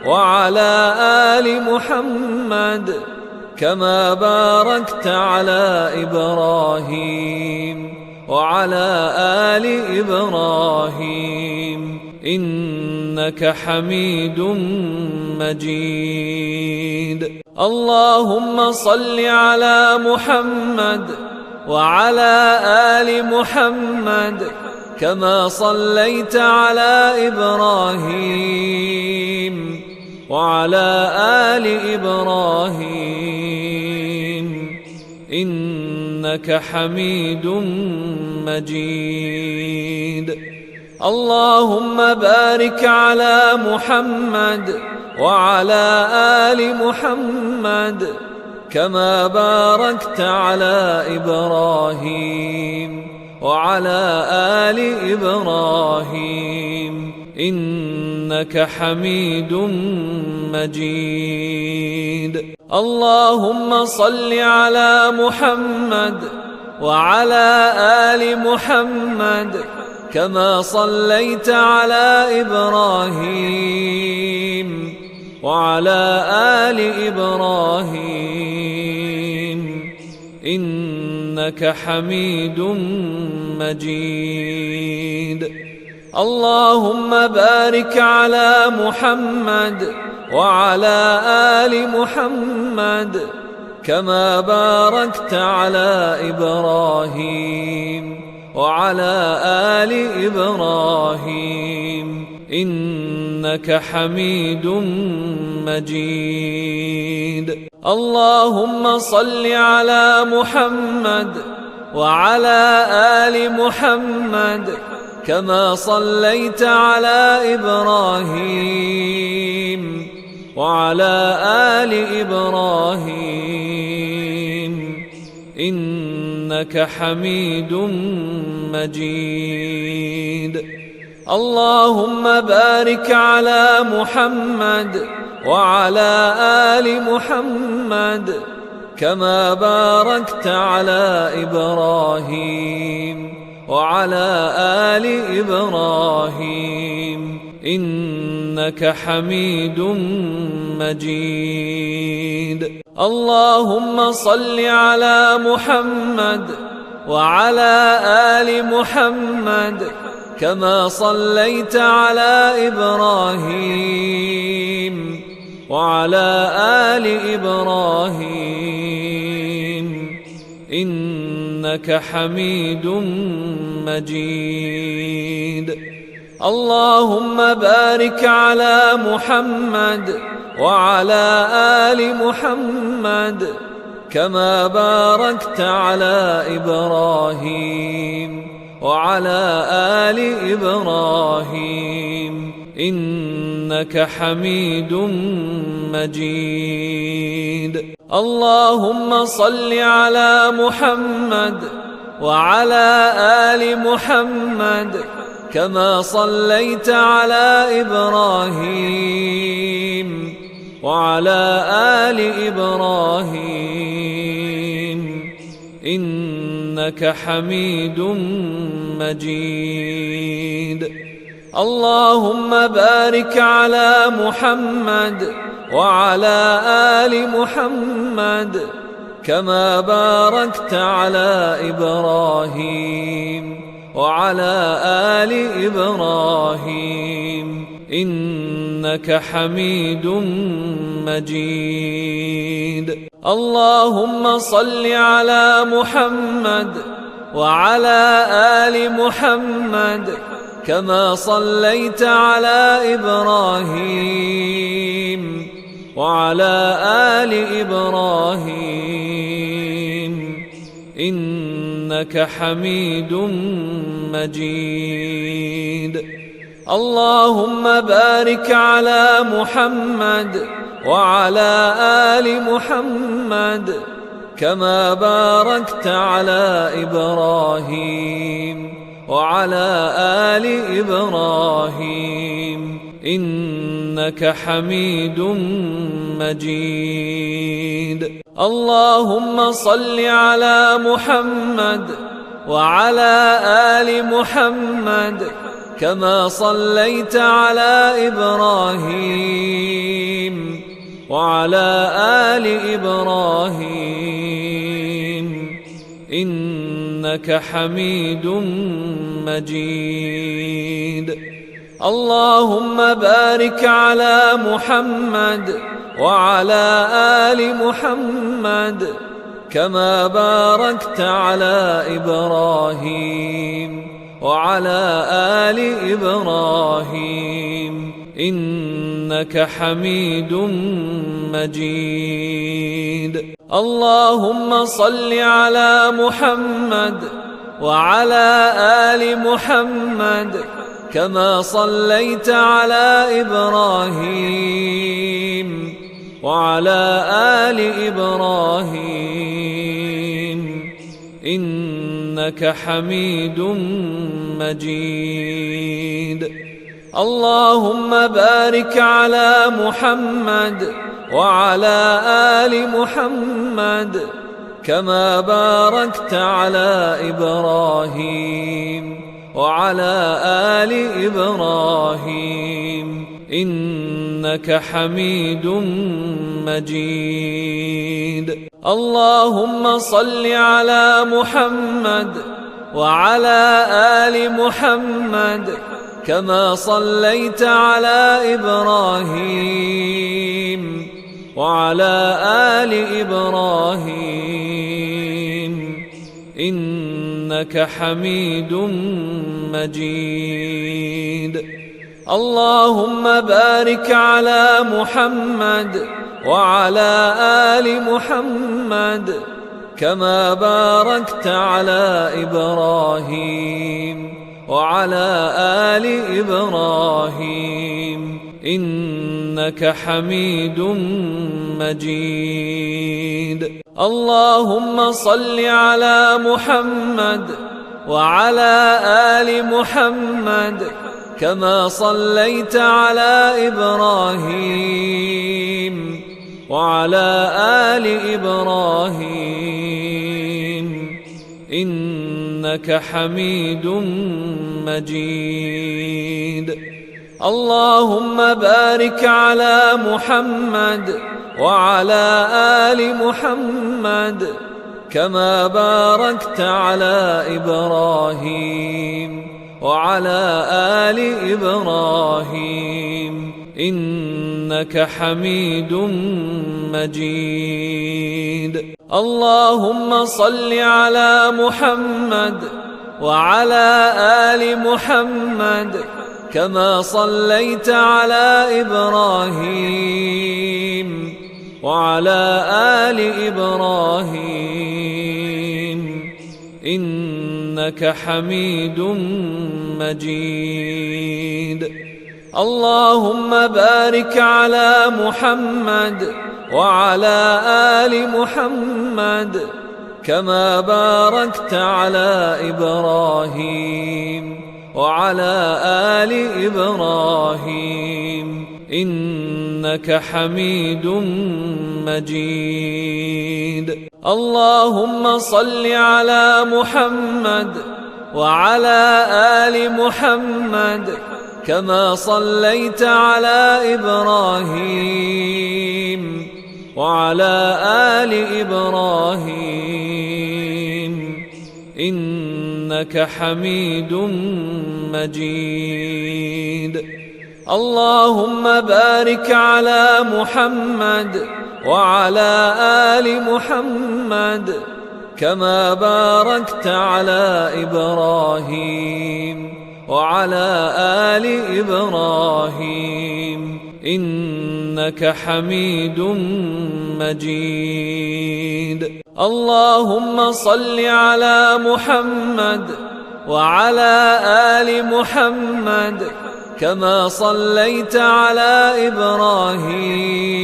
وعلى آل محمد كما باركت على إبراهيم وعلى آل إبراهيم إنك حميد مجيد. اللهم صل على محمد وعلى آل محمد كما صليت على إبراهيم وعلى آل إبراهيم إنك حميد مجيد. اللهم بارك على محمد وعلى آل محمد كما باركت على إبراهيم وعلى آل إبراهيم إنك حميد مجيد. اللهم صل على محمد وعلى آل محمد كما صليت على إبراهيم وعلى آل إبراهيم إنك حميد مجيد. اللهم بارك على محمد وعلى آل محمد كما باركت على إبراهيم وعلى آل إبراهيم إنك حميد مجيد. اللهم صل على محمد وعلى آل محمد كما صليت على إبراهيم وعلى آل إبراهيم إنك حميد مجيد. اللهم بارك على محمد وعلى آل محمد كما باركت على إبراهيم وعلى آل إبراهيم إنك حميد مجيد. اللهم صل على محمد وعلى آل محمد كما صليت على إبراهيم وعلى آل إبراهيم إنك حميد مجيد. اللهم بارك على محمد وعلى آل محمد كما باركت على إبراهيم وعلى آل إبراهيم إنك حميد مجيد. اللهم صل على محمد وعلى آل محمد كما صليت على إبراهيم وعلى آل إبراهيم إنك حميد مجيد. اللهم بارك على محمد وعلى آل محمد كما باركت على إبراهيم وعلى آل إبراهيم إنك حميد مجيد. اللهم صل على محمد وعلى آل محمد كما صليت على إبراهيم وعلى آل إبراهيم إنك حميد مجيد. اللهم بارك على محمد وعلى آل محمد كما باركت على إبراهيم وعلى آل إبراهيم إنك حميد مجيد. اللهم صل على محمد وعلى آل محمد كما صليت على إبراهيم وعلى آل إبراهيم إنك حميد مجيد. اللهم بارك على محمد وعلى آل محمد كما باركت على إبراهيم وعلى آل إبراهيم إنك حميد مجيد. اللهم صل على محمد وعلى آل محمد كما صليت على إبراهيم وعلى آل إبراهيم إنك حميد مجيد. اللهم بارك على محمد وعلى آل محمد كما باركت على إبراهيم وعلى آل إبراهيم إنك حميد مجيد. اللهم صل على محمد وعلى آل محمد كما صليت على إبراهيم وعلى آل إبراهيم إنك حميد مجيد. اللهم بارك على محمد وعلى آل محمد كما باركت على إبراهيم وعلى آل إبراهيم إنك حميد مجيد. اللهم صل على محمد وعلى آل محمد كما صليت على إبراهيم وعلى آل إبراهيم إنك حميد مجيد. اللهم بارك على محمد وعلى آل محمد كما باركت على إبراهيم وعلى آل إبراهيم إنك حميد مجيد. اللهم صل على محمد وعلى آل محمد كما صليت على إبراهيم وعلى آل إبراهيم إنك حميد مجيد. اللهم بارك على محمد وعلى آل محمد كما باركت على إبراهيم وعلى آل إبراهيم إنك حميد مجيد. اللهم صل على محمد وعلى آل محمد كما صليت على إبراهيم وعلى آل إبراهيم إنك حميد مجيد. اللهم بارك على محمد وعلى آل محمد كما باركت على إبراهيم وعلى آل إبراهيم إنك حميد مجيد. اللهم صل على محمد وعلى آل محمد كما صليت على إبراهيم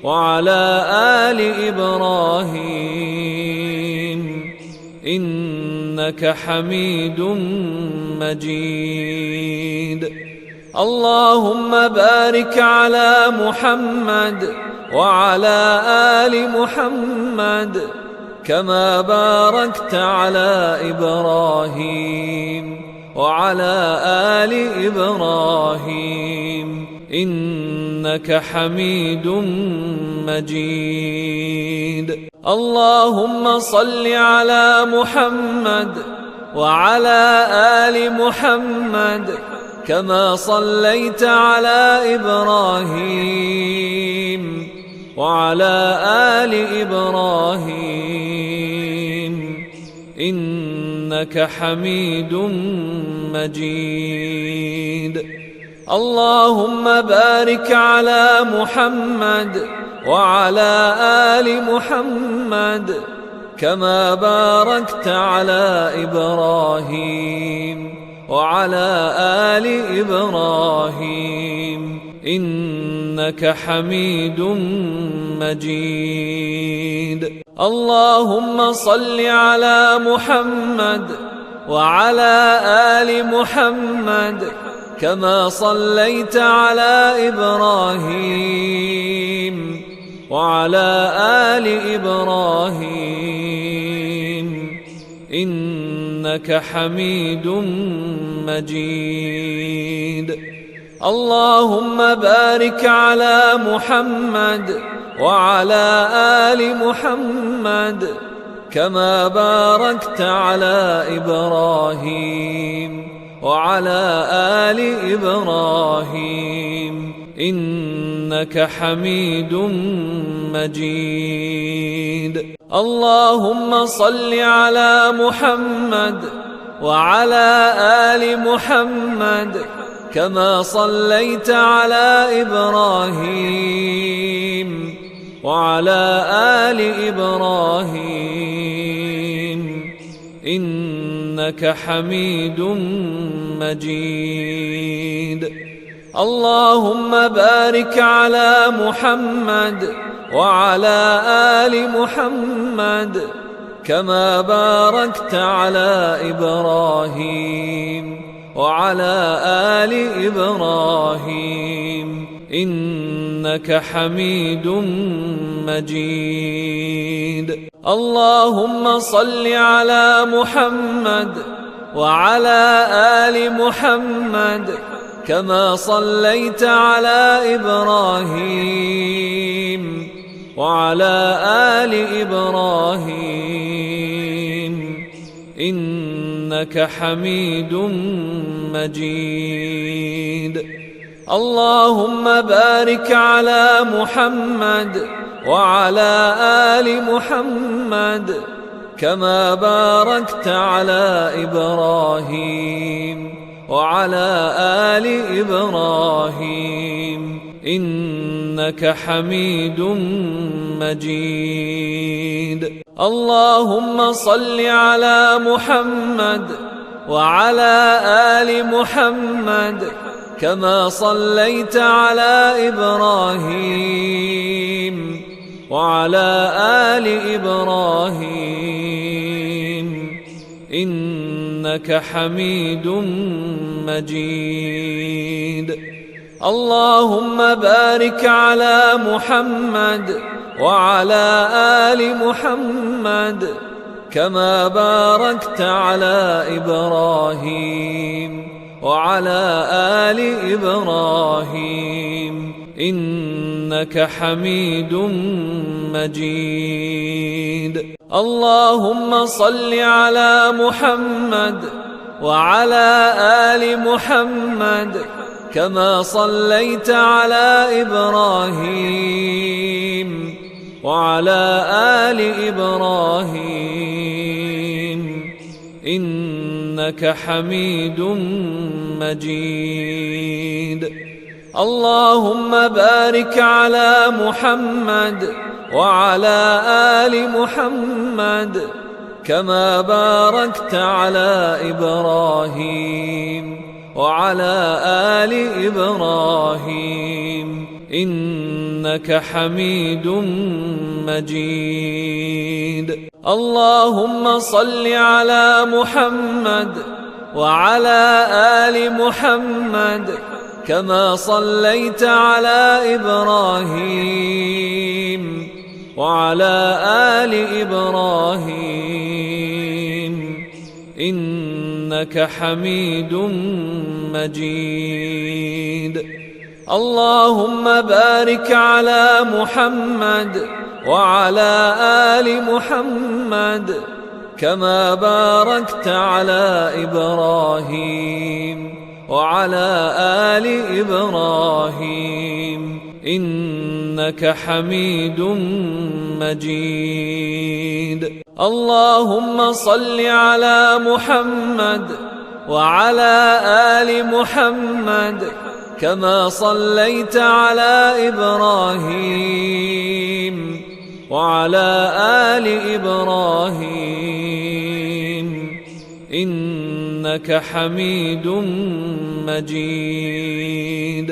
وعلى آل إبراهيم إنك حميد مجيد. اللهم بارك على محمد وعلى آل محمد كما باركت على إبراهيم وعلى آل إبراهيم إنك حميد مجيد. اللهم صل على محمد وعلى آل محمد كما صليت على إبراهيم وعلى آل إبراهيم إنك حميد مجيد. اللهم بارك على محمد وعلى آل محمد كما باركت على إبراهيم وعلى آل إبراهيم إنك حميد مجيد. اللهم صل على محمد وعلى آل محمد كما صليت على إبراهيم وعلى آل إبراهيم إنك حميد مجيد. اللهم بارك على محمد وعلى آل محمد كما باركت على إبراهيم وعلى آل إبراهيم إنك حميد مجيد. اللهم صل على محمد وعلى آل محمد كما صليت على إبراهيم وعلى آل إبراهيم إنك حميد مجيد. اللهم بارك على محمد وعلى آل محمد كما باركت على إبراهيم وعلى آل إبراهيم إنك حميد مجيد. اللهم صل على محمد وعلى آل محمد كما صليت على إبراهيم وعلى آل إبراهيم إنك حميد مجيد. اللهم بارك على محمد وعلى آل محمد كما باركت على إبراهيم وعلى آل إبراهيم إنك حميد مجيد. اللهم صل على محمد وعلى آل محمد كما صليت على إبراهيم وعلى آل إبراهيم إنك حميد مجيد. اللهم بارك على محمد وعلى آل محمد كما باركت على إبراهيم وعلى آل إبراهيم إنك حميد مجيد. اللهم صل على محمد وعلى آل محمد كما صليت على إبراهيم وعلى آل إبراهيم إنك حميد مجيد. اللهم بارك على محمد وعلى آل محمد كما باركت على إبراهيم وعلى آل إبراهيم إنك حميد مجيد. اللهم صل على محمد وعلى آل محمد كما صليت على إبراهيم وعلى آل إبراهيم إنك حميد مجيد. اللهم بارك على محمد وعلى آل محمد كما باركت على إبراهيم وعلى آل إبراهيم إنك حميد مجيد. اللهم صل على محمد وعلى آل محمد كما صليت على إبراهيم وعلى آل إبراهيم إنك حميد مجيد.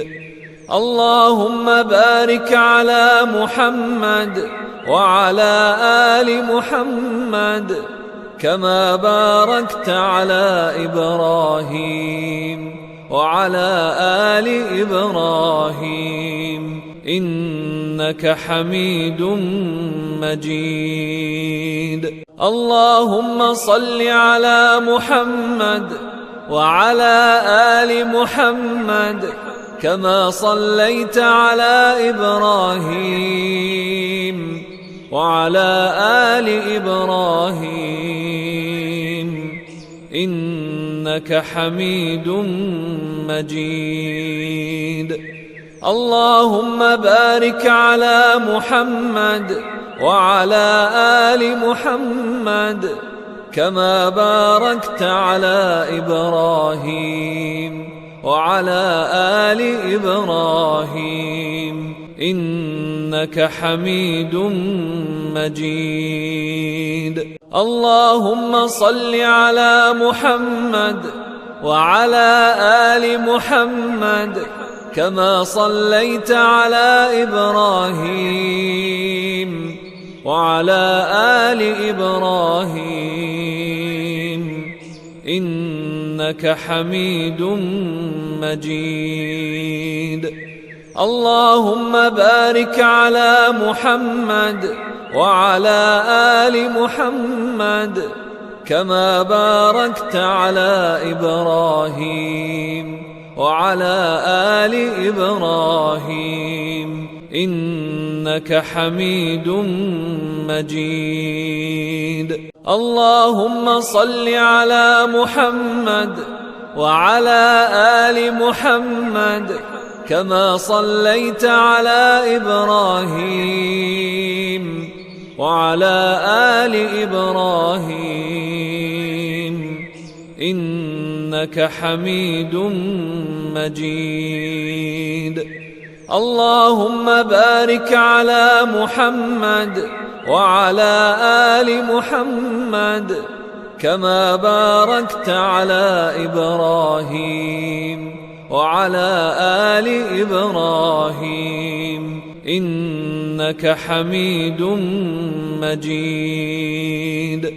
اللهم بارك على محمد وعلى آل محمد كما باركت على إبراهيم وعلى آل إبراهيم إنك حميد مجيد. اللهم صل على محمد وعلى آل محمد كما صليت على إبراهيم وعلى آل إبراهيم إنك حميد مجيد. اللهم بارك على محمد وعلى آل محمد كما باركت على إبراهيم وعلى آل إبراهيم إنك حميد مجيد. اللهم صل على محمد وعلى آل محمد كما صليت على إبراهيم وعلى آل إبراهيم إنك حميد مجيد. اللهم بارك على محمد وعلى آل محمد كما باركت على إبراهيم وعلى آل إبراهيم إنك حميد مجيد. اللهم صل على محمد وعلى آل محمد كما صليت على إبراهيم وعلى آل إبراهيم إنك حميد مجيد. اللهم بارك على محمد وعلى آل محمد كما باركت على إبراهيم وعلى آل إبراهيم إنك حميد مجيد.